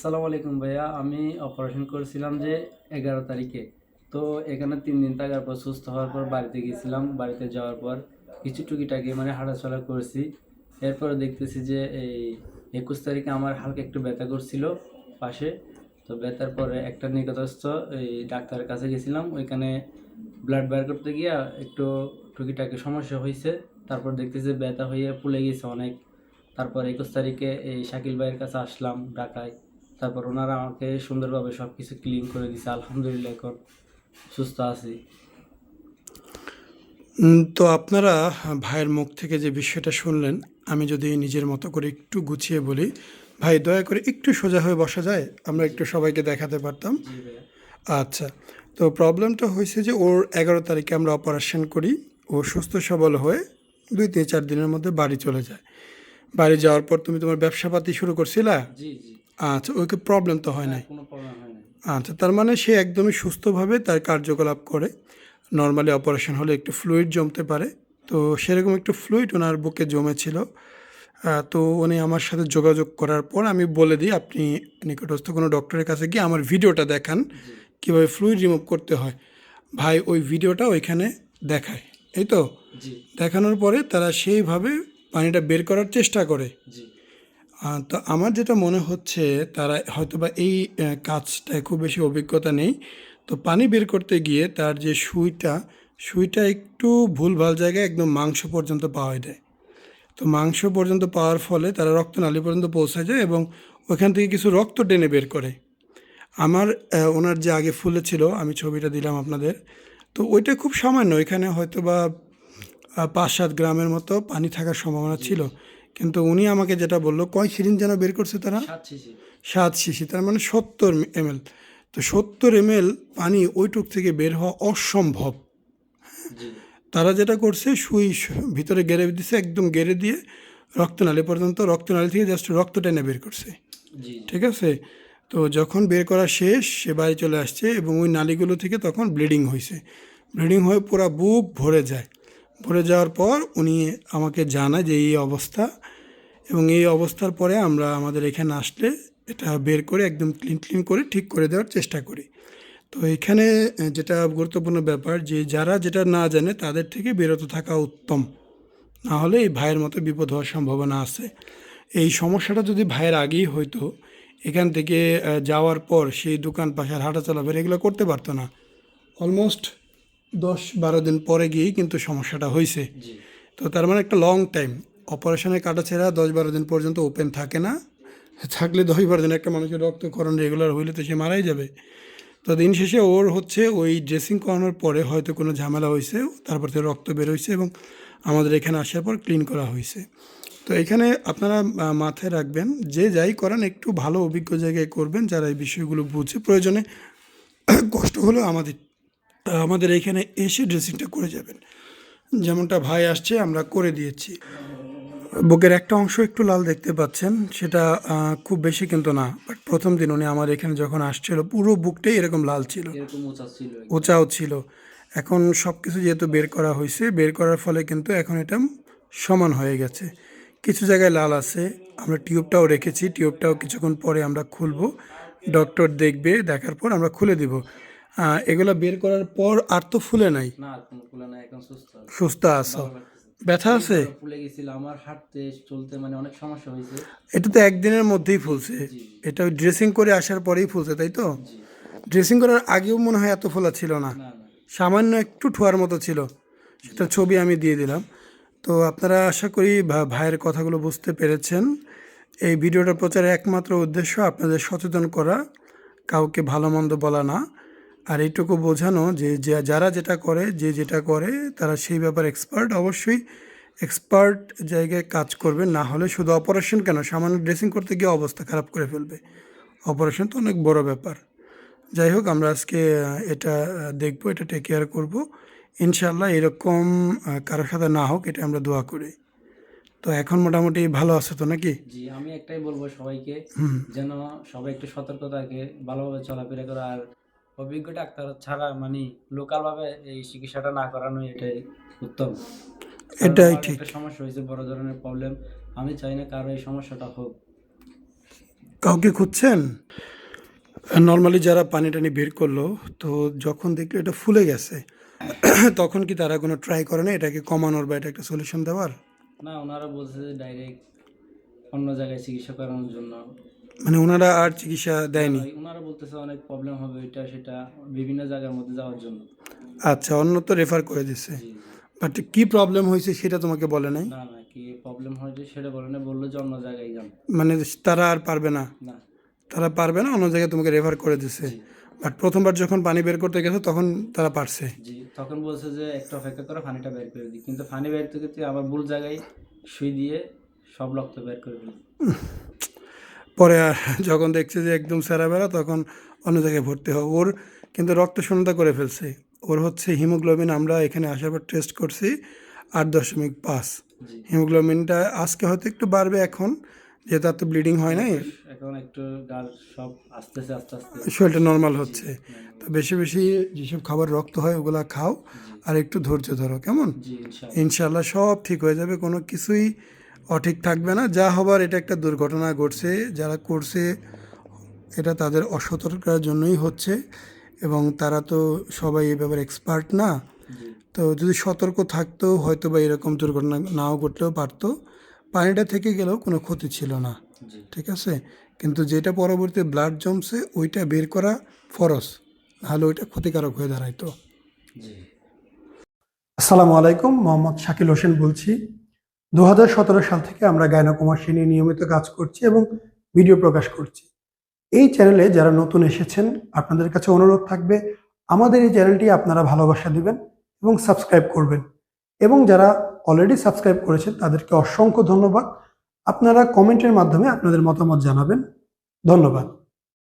আসসালামু আলাইকুম ভাইয়া। আমি অপারেশন করেছিলাম যে 11 তারিখে। তো এখানে 3 দিন থাকার পর সুস্থ হওয়ার পর বাড়িতে গেছিলাম। বাড়িতে যাওয়ার পর কিছু টুকিটাকি মানে হাঁটাচলা করেছি। এরপরে দেখতেছি যে এই 21 তারিখে আমার হালকা একটু ব্যথা করছিল পাশে। তো ব্যথার পরে একটা নিকটস্থ এই ডাক্তারের কাছে গেছিলাম। ওইখানে ব্লাড বের করতে গিয়া একটু টুকিটাকি সমস্যা হয়েছে। তারপর দেখতেছি ব্যথা হয়ে ফুলে গেছে অনেক। তারপর 21 তারিখে এই শাকিল ভাইয়ের কাছে আসলাম ঢাকায়। তারপর ওনারা আমাকে সুন্দরভাবে সব কিছু ক্লিন করে দিছে। আলহামদুলিল্লাহ এখন সুস্থ আছি। তো আপনারা ভাইয়ের মুখ থেকে যে বিষয়টা শুনলেন, আমি যদি নিজের মতো করে একটু গুছিয়ে বলি, ভাই দয়া করে একটু সোজা হয়ে বসা যায়? আমরা জি একটু সবাইকে দেখাতে পারতাম। জি ভাইয়া। আচ্ছা, তো প্রবলেমটা হয়েছে যে ওর 11 তারিখে আমরা অপারেশন করি। ও সুস্থ সবল হয়ে 2-4 দিনের মধ্যে বাড়ি চলে যায়। বাড়ি যাওয়ার পর তুমি তোমার ব্যবসাপাতি শুরু করছিলা? জি জি। আচ্ছা, ওকে প্রবলেম তো হয় না, নাই? কোনো প্রবলেম হয় না। আচ্ছা, তার মানে সে একদমই সুস্থভাবে তার কার্যকলাপ করে। নরমালি অপারেশন হলে একটু ফ্লুইড জমতে পারে। তো সেরকম একটু ফ্লুইড ওনার বুকে জমেছিল। তো উনি আমার সাথে যোগাযোগ করার পর আমি বলে দিই, আপনি নিকটস্থ কোনো ডক্টরের কাছে গিয়ে আমার ভিডিওটা দেখান, জি কীভাবে ফ্লুইড রিমুভ করতে হয়। ভাই ওই ভিডিওটা ওইখানে দেখায়, এই তো? জি দেখানোর পরে তারা সেইভাবে পানিটা বের করার চেষ্টা করে। জি তো আমার যেটা মনে হচ্ছে, তারা হয়তোবা এই কাজটায় খুব বেশি অভিজ্ঞতা নেই। তো পানি বের করতে গিয়ে তার যে সুইটা একটু ভুলভাল জায়গায় একদম মাংস পর্যন্ত পাওয়া দেয়। তো মাংস পর্যন্ত পাওয়ার ফলে তারা রক্তনালী পর্যন্ত পৌঁছে যায় এবং ওখান থেকে কিছু রক্ত টেনে বের করে। আমার ওনার যে আগে ফুলেছিল, আমি ছবিটা দিলাম আপনাদের। তো ওইটা খুব সামান্য, এখানে হয়তোবা 5-7 গ্রামের মতো পানি থাকার সম্ভাবনা জি ছিল। জি। কিন্তু উনি আমাকে যেটা বলল, কয় সিরিঞ্জ যেন বের করছে তারা? 7 শিশি। 7 শিশি, তার মানে 70 ml। তো 70 ml পানি ওইটুক থেকে বের হওয়া অসম্ভব। জি তারা যেটা করছে, ভিতরে গেড়ে দিছে, একদম গেড়ে দিয়ে রক্তনালী পর্যন্ত, রক্তনালী থেকে জাস্ট রক্ত টেনে বের করছে। জি জি। ঠিক আছে? তো যখন বের করা শেষ, সে বাড়ি চলে আসছে এবং ওই নালীগুলো থেকে তখন ব্লিডিং হয়েছে। ব্লিডিং হয়ে পুরা বুক ভরে যায়। ভরে যাওয়ার পর উনি আমাকে জানায় যে এই অবস্থা, এবং এই অবস্থার পরে আমরা আমাদের এখানে আসলে এটা বের করে একদম ক্লিন করে ঠিক করে দেওয়ার চেষ্টা করি। তো এখানে যেটা গুরুত্বপূর্ণ ব্যাপার, যে যারা যেটা না জানে তাদের থেকে বিরত থাকা উত্তম। না হলে এই ভাইয়ের মতো বিপদ হওয়ার সম্ভাবনা আছে। এই সমস্যাটা যদি ভাইয়ের আগেই হইতো, এখান থেকে যাওয়ার পর সেই দোকান পাশে হাঁটা চলাফেরা এগুলো করতে পারতো না। অলমোস্ট 10-12 দিন পরে গিয়েই কিন্তু সমস্যাটা হয়েছে। জি তো তার মানে একটা লং টাইম। অপারেশনের কাটাছেঁড়া 10-12 দিন পর্যন্ত ওপেন থাকে না। থাকলে 10-12 দিন একটা মানুষের রক্তক্ষরণ রেগুলার হইলে তো সে মারাই যাবে। তো দিন শেষে ওর হচ্ছে ওই ড্রেসিং করানোর পরে হয়তো কোনো ঝামেলা হয়েছে, তারপর থেকে রক্ত বের হয়েছে এবং আমাদের এখানে আসার পর ক্লিন করা হয়েছে। তো এখানে আপনারা মাথায় রাখবেন, যে যাই করেন একটু ভালো অভিজ্ঞ জায়গায় করবেন, যারা এই বিষয়গুলো বুঝে। প্রয়োজনে কষ্ট হলেও আমাদের এখানে এসে ড্রেসিংটা করে যাবেন। যেমনটা ভাই আসছে আমরা করে দিয়েছি। বুকের একটা অংশ একটু লাল দেখতে পাচ্ছেন, সেটা খুব বেশি কিন্তু না। বাট প্রথম দিন উনি আমার এখানে যখন আসছিল, পুরো বুকটাই এরকম লাল ছিল, এরকম উঁচা ছিল একদম। উঁচাও ছিল। এখন সব কিছু যেহেতু বের করা হয়েছে, বের করার ফলে কিন্তু এখন এটা সমান হয়ে গেছে। কিছু জায়গায় লাল আছে, আমরা টিউবটাও রেখেছি, টিউবটাও কিছুক্ষণ পরে আমরা খুলবো। ডক্টর দেখবে, দেখার পর আমরা খুলে দিব। এগুলো বের করার পর আর তো ফুলে নাই? না, আর কোনো ফুলে নাই, এখন সুস্থ আছে। সুস্থ খুব আছো? ভালো লাগতেছে। ব্যথা আছে? অনেকভাবে ফুলে গেছিল আমার, হাঁটতে চলতে মানে অনেক সমস্যা হয়েছে। এটা তো একদিনের মধ্যেই জি ফুলছে। জি এটা ওই ড্রেসিং করে আসার পরেই ফুলছে, তাই তো? জি। ড্রেসিং করার আগেও মনে হয় এত ফোলা ছিল না। না না। সামান্য একটু ঠোয়ার মতো ছিল। জি সেটার ছবি আমি দিয়ে দিলাম। তো আপনারা আশা করি ভাইয়ের কথাগুলো বুঝতে পেরেছেন। এই ভিডিওটার প্রচারের একমাত্র উদ্দেশ্য আপনাদের সচেতন করা, কাউকে ভালো মন্দ বলা না। আর এইটুকু বোঝানো যে যারা যেটা করে, যে যেটা করে তারা সেই ব্যাপারে এক্সপার্ট। অবশ্যই এক্সপার্ট জায়গায় কাজ করবে, না হলে শুধু অপারেশন কেন, সামান্য ড্রেসিং করতে গিয়ে অবস্থা খারাপ করে ফেলবে। অপারেশন তো অনেক বড় ব্যাপার। যাই হোক, আমরা আজকে এটা দেখবো, এটা টেক কেয়ার করবো। ইনশাআল্লাহ এরকম কারোর সাথে না হোক, এটা আমরা দোয়া করি। তো এখন মোটামুটি ভালো আছে তো নাকি? জি, আমি একটাই বলবো সবাইকে, যেন সবাই একটু সতর্ক থাকে, ভালোভাবে চলাফেরা করে। আর অভিজ্ঞ ডাক্তার ছাড়া মানে লোকাল ভাবে এই চিকিৎসাটা না করানো এটাই উত্তম। কারণ এটাই আমার ঠিক। একটা সমস্যা হয়েছে, বড় ধরনের প্রবলেম। আমি চাই না কারো এই সমস্যাটা হোক। কাউকে খুঁজছেন? নর্মালি যারা পানি টানি বের করলো, তো যখন দেখলো এটা ফুলে গেছে, তখন কি তারা কোনো ট্রাই করে না এটাকে কমানোর বা এটা একটা সলিউশন দেওয়ার? না, ওনারা বলছে যে ডাইরেক্ট অন্য জায়গায় চিকিৎসা করানোর জন্য। মানে ওনারা আর চিকিৎসা দেয়নি? ওনারা বলতেছে অনেক প্রবলেম হবে, এটা সেটা বিভিন্ন জায়গার মধ্যে যাওয়ার জন্য। আচ্ছা, অন্য তো রেফার করে দিছে। জি জি। বাট কি প্রবলেম হয়েছে সেটা তোমাকে বলে নাই? না না, কি প্রবলেম হয়েছে সেটা বলে না, বললো যে অন্য জায়গায় যান। মানে তারা আর পারবে না? না। তারা পারবে না, অন্য জায়গায় তোমাকে রেফার করে দিছে। জি বাট প্রথমবার যখন পানি বের করতে গেছে তখন তারা পারছে? জি, তখন বলছে যে একটু অপেক্ষা করে পানিটা বের করে দিই, কিন্তু পানি বের করতে আবার ভুল জায়গায় সুই দিয়ে সব রক্ত বের করে দিল। পরে আর যখন দেখছে যে একদম সেরা বেড়া, তখন অন্য জায়গায় ভর্তি হয়। ওর কিন্তু রক্ত শূন্যতা করে ফেলছে। ওর হচ্ছে হিমোগ্লোবিন আমরা এখানে আসার পর টেস্ট করছি 8.5। জি। হিমোগ্লোবিনটা আজকে হয়তো একটু বাড়বে এখন, যেহেতু তার তো ব্লিডিং হয় নাই, এখন একটু গাল সব আসতেছে আস্তে আস্তে। শরীরটা নর্মাল হচ্ছে। তো বেশি বেশি যেসব খাবার রক্ত হয় ওগুলা খাও, আর একটু ধৈর্য ধরো, কেমন? জি ইনশাআল্লাহ। ইনশাল্লাহ সব ঠিক হয়ে যাবে, কোনো কিছুই অঠিক থাকবে না। যা হবার এটা একটা দুর্ঘটনা ঘটছে, যারা করছে এটা তাদের অসতর্কতার জন্যই হচ্ছে, এবং তারা তো সবাই এই ব্যাপারে এক্সপার্ট না। জি তো যদি সতর্ক থাকতো হয়তো বা এরকম দুর্ঘটনা নাও ঘটলেও পারতো, পানিটা থেকে গেলেও কোনো ক্ষতি ছিল না, জি ঠিক আছে? কিন্তু যেটা পরবর্তী ব্লাড জমছে ওইটা বের করা ফরজ, নাহলে ওইটা ক্ষতিকারক হয়ে দাঁড়াইতো। জি। আসসালামু আলাইকুম, মোহাম্মদ শাকিল হোসেন বলছি। 2017 সাল থেকে আমরা গাইনোকমার্সি নিয়ে নিয়মিত কাজ করছি এবং ভিডিও প্রকাশ করছি। এই চ্যানেলে যারা নতুন এসেছেন, আপনাদের কাছে অনুরোধ থাকবে আমাদের এই চ্যানেলটি আপনারা ভালোবাসা দিবেন এবং সাবস্ক্রাইব করবেন। এবং যারা অলরেডি সাবস্ক্রাইব করেছেন তাদেরকে অসংখ্য ধন্যবাদ। আপনারা কমেন্টের মাধ্যমে আপনাদের মতামত জানাবেন। ধন্যবাদ।